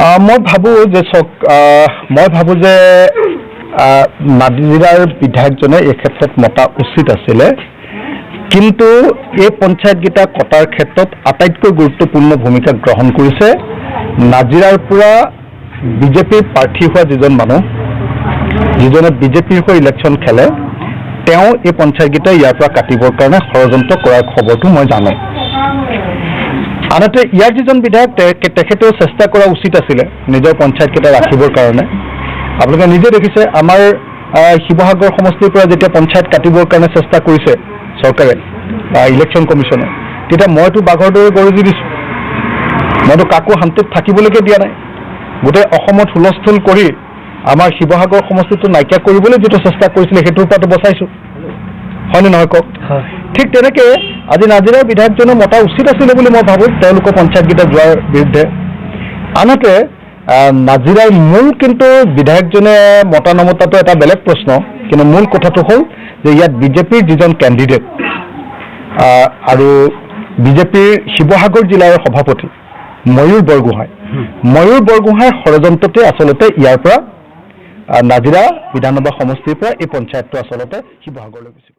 মই ভাবোঁ যে মই ভাবোঁ যে নাজিৰাৰ বিধায়কজনে এই ক্ষেত্ৰত মতা উচিত আছিলে, কিন্তু এই পঞ্চায়তকেইটা কটাৰ ক্ষেত্ৰত আটাইতকৈ গুৰুত্বপূৰ্ণ ভূমিকা গ্ৰহণ কৰিছে নাজিৰাৰ পৰা বিজেপিৰ প্ৰাৰ্থী হোৱা যিজন মানুহ, যিজনে বিজেপিৰ হৈ ইলেকশ্যন খেলে, তেওঁ এই পঞ্চায়তকেইটা ইয়াৰ পৰা কাটিবৰ কাৰণে ষড়যন্ত্ৰ কৰাৰ খবৰটো মই জানো। আনহাতে ইয়াৰ যিজন বিধায়ক তেখেতেও চেষ্টা কৰা উচিত আছিলে নিজৰ পঞ্চায়তকেইটা ৰাখিবৰ কাৰণে। আপোনালোকে নিজে দেখিছে আমাৰ শিৱসাগৰ সমষ্টিৰ পৰা যেতিয়া পঞ্চায়ত কাটিবৰ কাৰণে চেষ্টা কৰিছে চৰকাৰে ইলেকশ্যন কমিশ্যনে, তেতিয়া মইতো বাঘৰ দৰে গৰজি দিছোঁ। মইতো কাকো শান্তিত থাকিবলৈকে দিয়া নাই। গোটেই অসমত হুলস্থুল কৰি আমাৰ শিৱসাগৰ সমষ্টিটো নাইকিয়া কৰিবলৈ যিটো চেষ্টা কৰিছিলে সেইটোৰ পৰাটো বচাইছোঁ, হয়নে নহয় কওক? ঠিক তেনেকৈ আজি নাজিৰাৰ বিধায়কজনে মতা উচিত আছিলে বুলি মই ভাবোঁ তেওঁলোকৰ পঞ্চায়তকেইটা যোৱাৰ বিৰুদ্ধে। আনহাতে নাজিৰাৰ মূল কিন্তু বিধায়কজনে মতা নমতাটো এটা বেলেগ প্ৰশ্ন, কিন্তু মূল কথাটো হ'ল যে ইয়াত বিজেপিৰ যিজন কেণ্ডিডেট আৰু বিজেপিৰ শিৱসাগৰ জিলাৰ সভাপতি ময়ূৰ বৰগোহাঁইৰ ষড়যন্ত্ৰতে আচলতে ইয়াৰ পৰা নাজিৰা বিধানসভা সমষ্টিৰ পৰা এই পঞ্চায়তটো আচলতে শিৱসাগৰলৈ গৈছে।